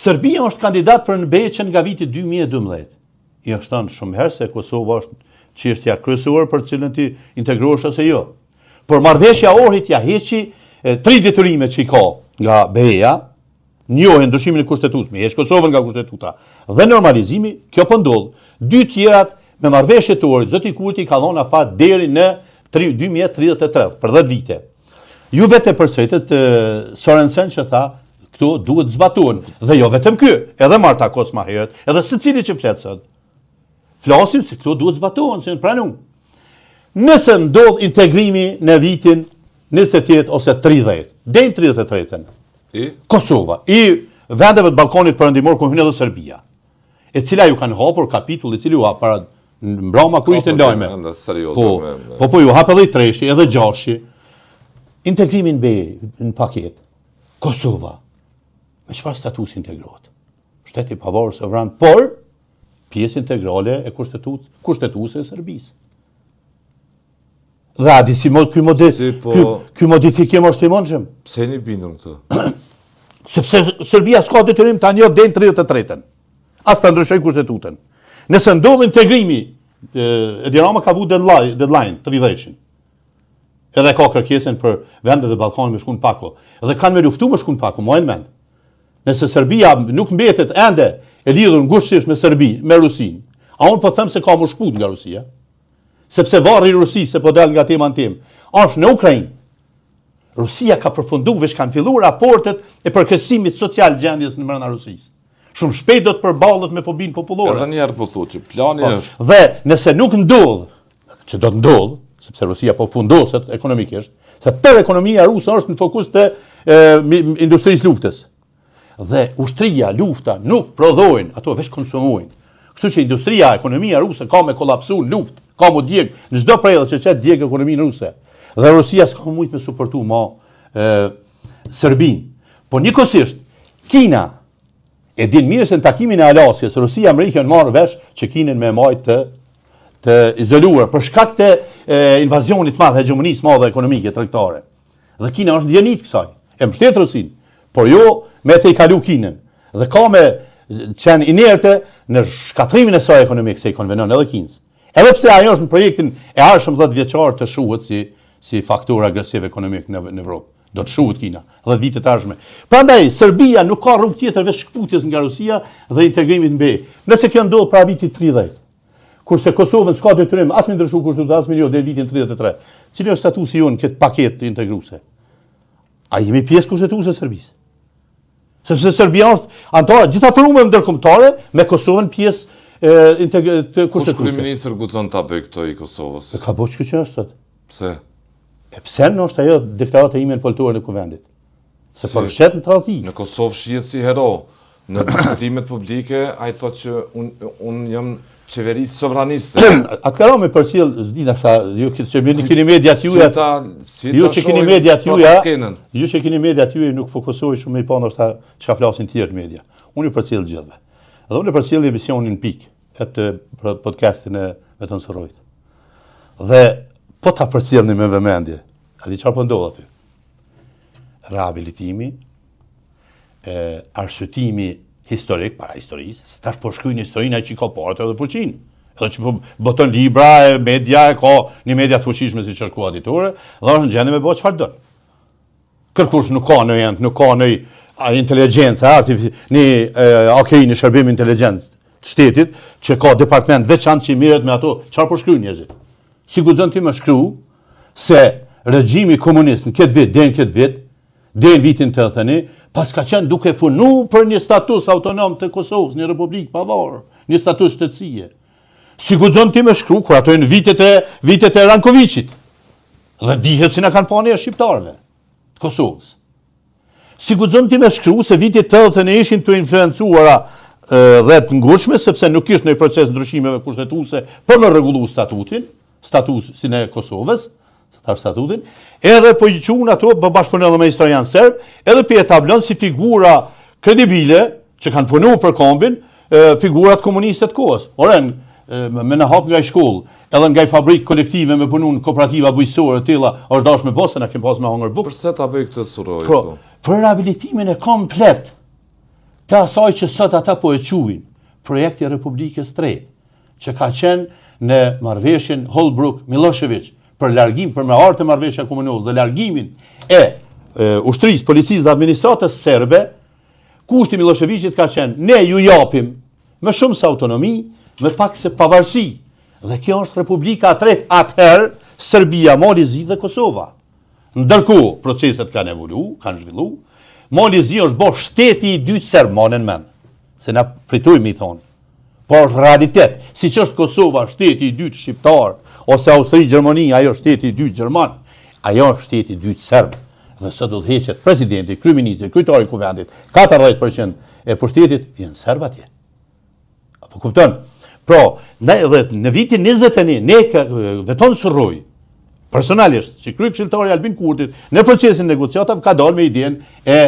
Serbia është kandidat për NBA-n nga viti 2012. I është thënë shumë herë se Kosova është çështja kryesore për cilën ti integrohesh ose jo. Por marrëveshja Ohrit ja heqi 3 detyrime që i ka nga BE-ja, njohën ndryshimin e kushtetutës, me heq Kosovën nga kushtetuta dhe normalizimi, kjo po ndodh. 2 tjerat me marrëveshje të Ohrit, zoti Kurti ka dhënë afat deri në 2033 për 10 vite. Ju vetë përsëritet Sorensen që tha këto duhet zbatuan dhe jo vetëm ky, edhe Marta Kos më herët, edhe secili që flet sot. Flasim se këto duhet zbatuan, se pranojmë. Nëse ndodh integrimi në vitin 28 ose 30, deri në 33-ën. Kosova, i vendeve të Ballkanit Perëndimor ku hyn edhe Serbia, e cila ju kanë hapur kapitull i cili u hap para mbroma kur ishte lajme. Po ju hap edhe treshi, edhe gjashi. Integrimin në paket. Kosova, me çfarë statusi integrohet? Shteti i pavarur sovran, por pjesë integrale e kushtetuese e Serbisë. Dhe a disi ky modifikim është i mundshëm? Pse jeni bindur këtë? Sepse Serbia s'ka detyrim ta njohë deri në 33-ën. As ta ndryshoj kushtetutën. Nëse ndodh integrimi, Edi Rama ka vu deadline 30-shin. Edhe ka kërkesën për vendet e Ballkanit me shkun pako. Dhe kanë me luftu me shkun pako, mojnë mend. Nëse Serbia nuk mbetet ende e lidhur ngushtisht me me Rusinë, a unë po them se ka më shkut nga Rusia, sepse varri i Rusisë se po dal nga tema në temë, është në Ukrainë. Rusia ka përfunduar, veç kanë filluar raportet e përkesimit social gjendjes në brenda Rusisë. Shumë shpejt do të përballet me fobinë popullore. Edhe një herë po thotë që plani është. Dhe nëse nuk ndodh, që do të ndodh, sepse Rusia po fundoset ekonomikisht, se tërë ekonomia ruse është në fokus të industrisë luftës. Dhe ushtria, lufta nuk prodhojnë, ato veç konsumojnë. Kështu që industria, ekonomia ruse ka me kollapsu në luftë, ka mu djeg, në çdo prellë që çet djeg ekonominë ruse. Dhe Rusia s'ka mujt me suportu ma Serbinë. Po njëkohësisht, Kina e din mirë se në takimin e Alaskës, Rusia Amerikën marrë vesh që Kinën me majtë të izoluar për shkak të invazionit madh, hegemonisë madhe ekonomike tregtare. Dhe Kina është ndjenit kësaj, e mbështet Rusinë, por jo me të i kalu Kinën. Dhe ka me qenë inerte në shkatrimin e saj ekonomik se i konvenon edhe Kinës. Edhe pse ajo është në projektin e ardhshëm 10 vjeçar të shuhet si faktor agresiv ekonomik në Evropë. Do të shuhet Kina 10 vite të ardhshme. Prandaj Serbia nuk ka rrugë tjetër veç shkputjes nga Rusia dhe integrimit në BE. Nëse kjo ndodh para vitit 30, kurse Kosovën s'ka detyrim as me ndryshu kushtetutën as me jo deri vitin 33. Cili është statusi jonë këtë paketë integruese? A jemi pjesë kushtetuese e Serbisë? Sepse Serbia është anëtare gjitha forumeve ndërkombëtare me Kosovën pjesë të kushtetuese. Kush kryeministër guxon ta bëj këto i Kosovës? Ka bëj që është sot. Pse? E pse është ajo deklarata ime në foltore në kuvendit? Se për shqet në tradhti. Në Kosovë shihet si hero. Në diskutimet publike ai thotë që unë jam qeverisë sovraniste. Atë karo me përcjell, s'dita sa ju që keni mediat juaja. Ju që keni mediat juaja. Ju që keni mediat juaja nuk fokusohej shumë më pa ndoshta çka flasin tjerë media. Unë ju përcjell gjithëve. Dhe unë përcjell emisionin Pik, atë podcastin e Meton Sorojt. Dhe po ta përcjellni me vëmendje. A di çfarë po ndodh aty? Rehabilitimi, arsyetimi historik para historisë, se tash po shkruajnë historinë ai që ka parë edhe fuqinë. Edhe që po boton libra, media ka një media të fuqishme si çka editore, dhe është në gjendje me bëj çfarë don. Kërkush nuk ka në nuk ka në inteligjencë, një shërbim inteligjencë të shtetit që ka departament veçantë që mirret me ato, çfarë po shkruajnë njerëzit. Si guxon ti më shkru se regjimi komunist në këtë vit, deri në vitin 81, pas ka qenë duke punu për një status autonom të Kosovës, një republikë pavarur, një status shtetësie. Si guxon ti më shkru kur ato në vitet e Rankovicit. Dhe dihet si na kanë pa ne shqiptarëve të Kosovës. Si guxon ti më shkru se vitet 80 ishin të influencuara dhe të ngurshme sepse nuk ishte në proces ndryshimeve kushtetuese për në rregullu statusin e Kosovës, statutin, edhe po i qunë ato bashkëpunon edhe me historian serb, edhe po i etablon si figura kredibile që kanë punuar për kombin, figurat komuniste të kohës. Oren, me në hap nga i shkollë, edhe nga i fabrikë kolektive me punu në kooperativa bujësore të tilla, është dashur me bosën, a kem pas me hongër bukë. Përse ta bëj këtë Suroj? Për rehabilitimin e komplet të asaj që sot ata po e quajnë projekti i Republikës Tretë, që ka qenë në marrëveshjen Holbrooke-Milošević për largim, për me ardhur të marrëveshja komunore dhe largimin e ushtrisë, policisë dhe administratës serbe, kushti i Miloševićit ka qenë ne ju japim me shumë se autonomi, me pak se pavarësi. Dhe kjo është Republika e Tretë atëherë, Serbia, Mali-Zi dhe Kosova. Ndërkohë proceset kanë evoluar, kanë zhvilluar. Mali-Zi është bo shteti i dytë serb, monen men, se na pritojmë i thonë. Por realitet, si që është Kosova shteti i dytë shqiptar, ose Austri-Gjermani, ajo shteti i dytë gjerman, ajo është shteti i dytë serb. Dhe sot do të heqet presidenti, kryeministri, kryetari i kuvendit, 40% e pushtetit janë serb atje. Apo kupton? Pra, në vitin 21, ne veton Surroj, personalisht, që kryekëshilltari Albin Kurtit, në procesin negociatav ka dalë me idenë e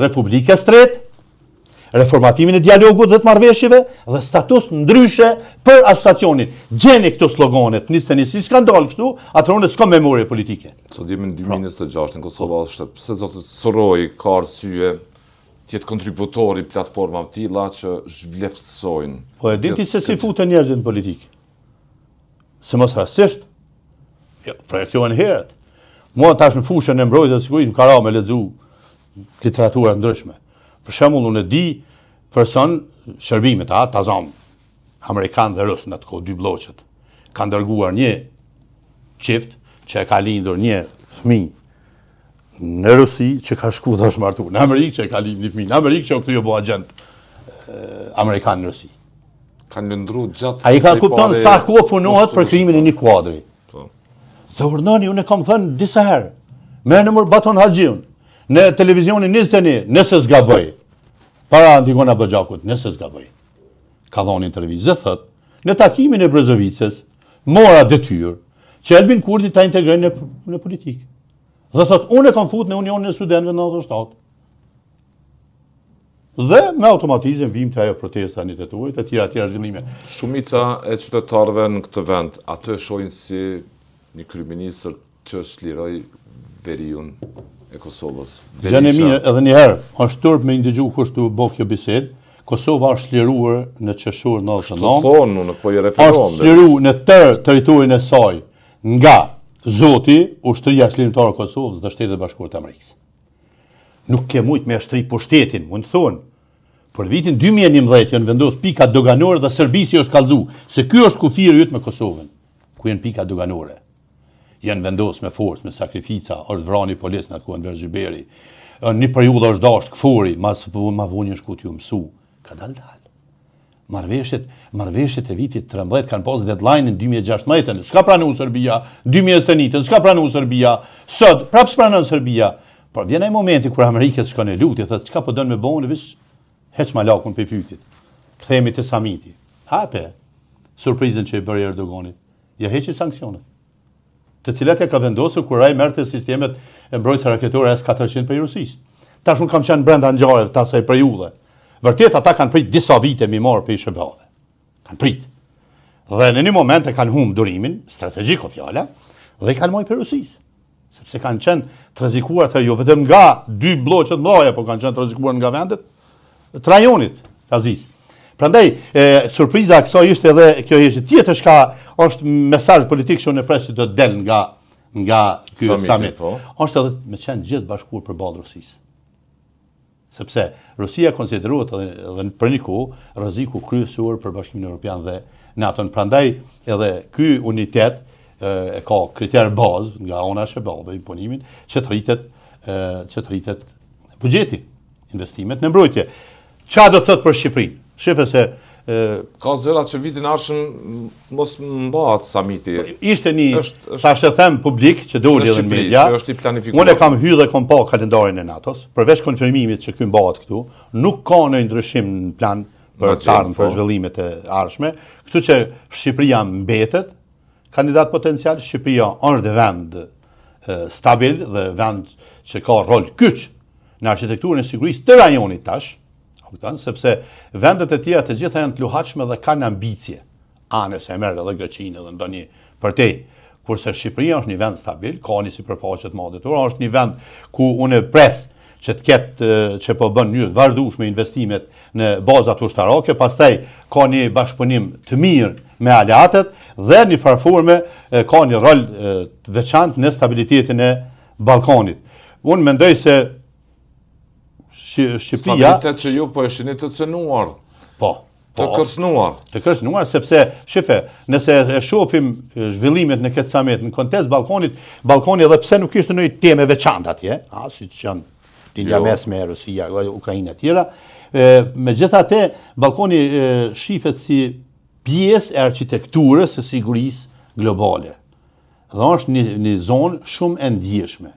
Republikës Tretë, reformatimin e dialogut dhe të marrëveshjeve dhe status ndryshe për asociacionin. Gjeni këto sloganet, nisë si skandal kështu, atëherë s'ka memorie politike. Sot jemi në 2026 në Kosova, pse zotë Surroj ka arsye tjetë kontributori platformave tilla që zhvleftësojnë. Po e dinti se si futen njerëzit në politikë. Se mos rastisht, projektohen herët. Mua tash në fushën e mbrojtjes së sigurisë më ka me lexu literatura ndryshme. Për shembull, unë e di person shërbimet, tazam, Amerikan dhe Rus në atë kohë, dy bloqet, kanë dërguar një qift që e ka lindur një fëmijë në Rusi që ka shku dhe është martu, në Amerikë që e ka lindur një fëmijë, në Amerikë që o këtu jo bo agent Amerikan në Rusi. Kanë lëndru gjatë... A i ka kupton sa kohë punohet për krimin e një kuadri. Dhe urnani, unë e kam thënë disa herë, merë në mërë Baton Haxhiun, në televizionin 21, nëse zgaboj, para Antigona Bëgjakut, nëse zgaboj, ka dhonë intervizë, dhe thët, në takimin e Brezovicës, mora detyrë, që Albin Kurti ta integrojnë në politikë. Dhe thët, unë e kam fut në Unionin e Studentëve në 97. Dhe me automatizëm vim të ajo protesta një të tuajt, e tjera zhvillime. Shumica e qytetarëve në këtë vend, atë e shohin si një kryeministër që shliroj veriun e Kosovës. Gjene mirë, edhe njëherë, është turp me indëgju kushtu bo kjo bised, Kosova është shliruar në qeshur 99, Shtu thonë, në po i referohem. është shliruar në tërë teritorin e saj nga Zoti, ushtria shlirimtare e Kosovës dhe Shtetet Bashkuara të Amerikës. Nuk ke mujt me ashtri pushtetin, mund të thonë, për vitin 2011 janë vendos pika doganore dhe Serbisi është kallëzu, se ky është kufiri yt me Kosovën, ku janë pika doganore. Janë vendos me forcë, me sakrifica, është vrani polis në atë kohën Verzhiberi. Një periudhë është dash këfori, ma vonjën shkut ju mësu. Ka dal. Marrëveshjet e vitit 13 kanë pas deadline në 2016, s'ka pranu Serbia, 2021, s'ka pranu Serbia, sot, prapë s'pranon Serbia. Por vjen ai momenti kur Amerikës shkon e luti, thotë çka po don me bënë, veç heq malakun pe fytit. Kthehemi te samiti. Hape. Surprizën që i bëri Erdoganit. Ja heqi sanksionet, të cilat e ka vendosur kur ai merrte sistemet e mbrojtjes raketore S-400 për Rusisë. Tash unë kam qenë brenda ngjarjeve të asaj periudhe. Vërtet ata kanë prit disa vite mi marr për shërbave. Kanë prit. Dhe në një moment e kanë humb durimin, strategjik o fjala, dhe i kanë marrë për Rusisë. Sepse kanë qenë të rrezikuar të jo vetëm nga dy bloqet mëdha, por kanë qenë të rrezikuar nga vendet të rajonit të Azisë. Prandaj, surpriza e kësaj ishte edhe kjo ishte tjetër shka është mesazh politik që unë e pres që do të del nga ky summit. Është edhe me qenë gjithë bashkuar përballë Rusisë. Sepse Rusia konsiderohet edhe për një kohë rreziku kryesor për Bashkimin Evropian dhe NATO. Prandaj edhe ky unitet e ka kriter bazë nga ona e shërbave, imponimin që të rritet buxheti, investimet në mbrojtje. Qa do të thotë për Shqipërinë? Shefe se... Ka zëra që vitin arshëm mos mbahet samiti. Ishte një, tash e them publik që doli edhe në media, unë e kam hyrë dhe kam pa kalendarin e NATO-s, përveç konfirmimit që ky mbahet këtu, nuk ka në ndryshim në plan për të ardhmen për zhvillimet e ardhshme, kështu që Shqipëria mbetet kandidat potencial, Shqipëria është vend stabil dhe vend që ka rol kyç në arkitekturën e sigurisë të rajonit tash, sepse vendet e tjera të gjitha janë të luhatshme dhe kanë ambicje. Anës e merr edhe Greqinë edhe ndonjë përtej. Kurse Shqipëria është një vend stabil, ka një sipërfaqe të madhe, është një vend ku unë pres që të ketë që po bën një vazhdueshme investimet në bazat ushtarake, pastaj ka një bashkëpunim të mirë me aleatët dhe një farforme ka një rol të veçantë në stabilitetin e Ballkanit. Unë mendoj se Shqipëria stabilitet që ju po e shihni të cënuar, të kërcënuar, sepse shife, nëse e shohim zhvillimet në këtë summit në kontekst Ballkanit, Ballkani edhe pse nuk kishte ndonjë temë veçantë atje, siç janë Lindja Mesme, Rusia, Ukraina e tjera. Megjithatë, Ballkani shihet si pjesë e arkitekturës së sigurisë globale. Dhe është një zonë shumë e ndjeshme,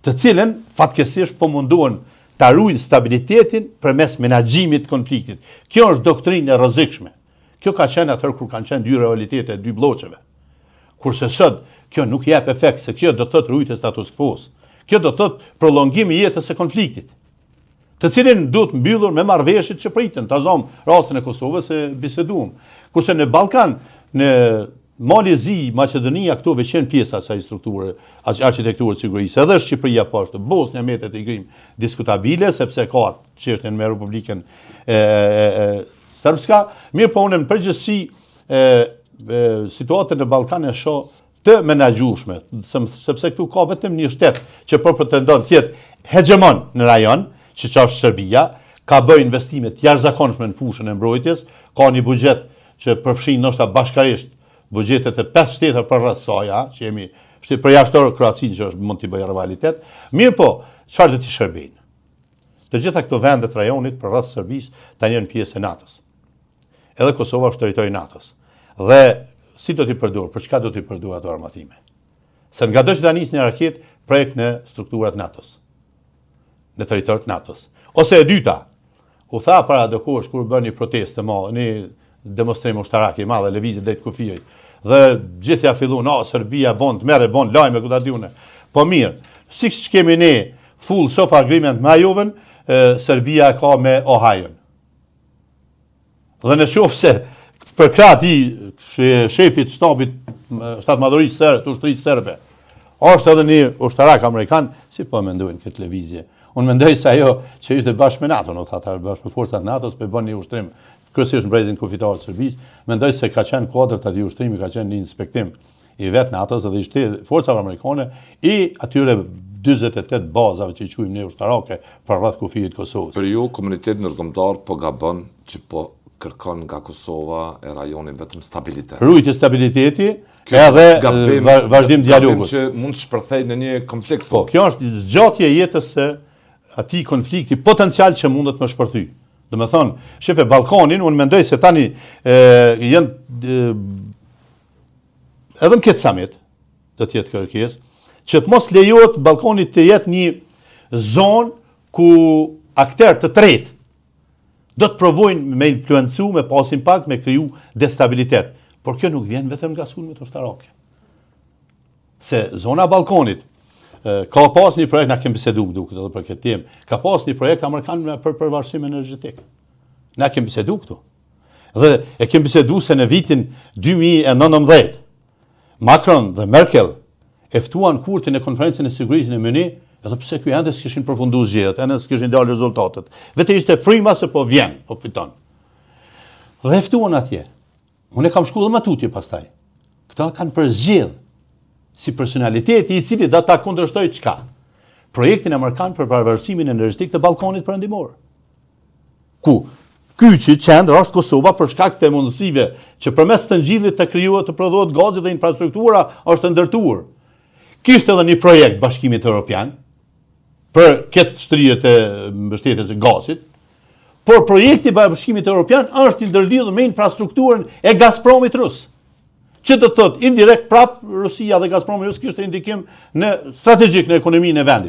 të cilën fatkeqësisht po munduan ta ruajnë stabilitetin përmes menaxhimit të konfliktit. Kjo është doktrinë e rrezikshme. Kjo ka qenë atëherë kur kanë qenë dy realitete, dy bloqeve. Kurse sot kjo nuk jep efekt, se kjo do të thotë rujtje status quo-s. Kjo do të thotë prolongim i jetës së konfliktit, të cilin duhet mbyllur me marrëveshjet që pritën. Ta zom rastin e Kosovës se biseduam. Kurse në Ballkan, në Malezi, Maqedonia, këto veçën pjesa e asaj strukture, arkitekturës së sigurisë. Edhe Shqipëria poshtë, Bosnia me të Igrim diskutabile, sepse ka çështjen me Republikën Srpska. Mirë po unë në përgjithësi situatën në Ballkan e shoh të menaxhueshme, sepse këtu ka vetëm një shtet që po pretendon të jetë hegemon në rajon, që është Serbia, ka bërë investime të jashtëzakonshme në fushën e mbrojtjes, ka një buxhet që përfshin ndoshta bashkërisht buxhetet e 5 shtete përreth saj, që jemi përjashtor Kroacinë që është mund t'i bëjë rivalitet. Mirë po, çfarë do t'i shërbejnë? Të gjitha këto vende të rajonit përreth Serbisë tani janë pjesë e NATO-s. Edhe Kosova është territori i NATO-s. Dhe si do t'i përdor, për çka do t'i përdor ato armatime? Se nga do që ta nisë një raket prek në strukturat NATO-s, në territor të NATO-s. Ose e dyta, u tha para do kohësh kur bën një protestë të madhe, një demonstrim ushtarak i madh, lëvizje drejt kufijit. Dhe gjithja filluan, Serbia merre lajme ku ta diune. Po mirë, siç kemi ne full soft agreement me Ajovën, Serbia ka me Ohio-n. Dhe në qoftë se për krahë i shefit shtabit shtatmadhërisë të ushtrisë serbe, është edhe një ushtarak amerikan, si po mendojnë këtë lëvizje. Unë mendoj se ajo që ishte bashkë me NATO, bashkë me forcat NATO-s, për bën një ushtrim kryesisht në brezin kufitar të Serbisë, mendoj se ka qenë kuadër të atij ushtrimi, ka qenë një inspektim i vetë NATO-s dhe ishte forcave amerikane i atyre 48 bazave që i quajmë ne ushtarake përreth kufijit Kosovës. Për ju, komuniteti ndërkombëtar po gabon që po kërkon nga Kosova e rajonin vetëm stabilitet. Rujtje stabiliteti edhe vazhdim dialogut. Gabim që mund të shpërthejë në një konflikt. Po, kjo është zgjatje e jetës së atij konflikti potencial që mundet të shpërthyj. Do të thonë, shefe Ballkanin, unë mendoj se tani janë edhe në këtë summit do të jetë kërkesë që të mos lejohet Ballkanit të jetë një zonë ku aktor të tretë do të provojnë me influencu, me pas impakt, me kriju destabilitet. Por kjo nuk vjen vetëm nga sulmet ushtarake. Se zona Ballkanit ka pas një projekt, na kemi biseduar duket edhe për këtë temë, ka pas një projekt amerikan për përvarësim energjetik. Na kemi biseduar këtu. Dhe e kemi biseduar se në vitin 2019 Macron dhe Merkel e ftuan kurtin e konferencën e sigurisë në Munich, edhe pse ky ende s'kishin përfunduar zgjedhjet, ende s'kishin dalë rezultatet. Vetë ishte fryma se po vjen, po fiton. Dhe e ftuan atje. Unë kam shkuar dhe më tutje pastaj. Këta kanë përzgjedh si personaliteti i cili do ta kundërshtoj çka? Projektin amerikan për pavarësimin energjetik të Ballkanit perëndimor. Ku kyçi qendër është Kosova për shkak të mundësive që përmes të ngjillit të krijohet të prodhohet gazi dhe infrastruktura është ndërtuar. Kishte edhe një projekt Bashkimit Evropian për këtë shtrije të mbështetjes së gazit, por projekti i Bashkimit Evropian është i ndërlidhur me infrastrukturën e Gazpromit rus. Që do të thotë indirekt prap Rusia dhe Gazpromi rus kishte ndikim në strategjik në ekonominë e vendit.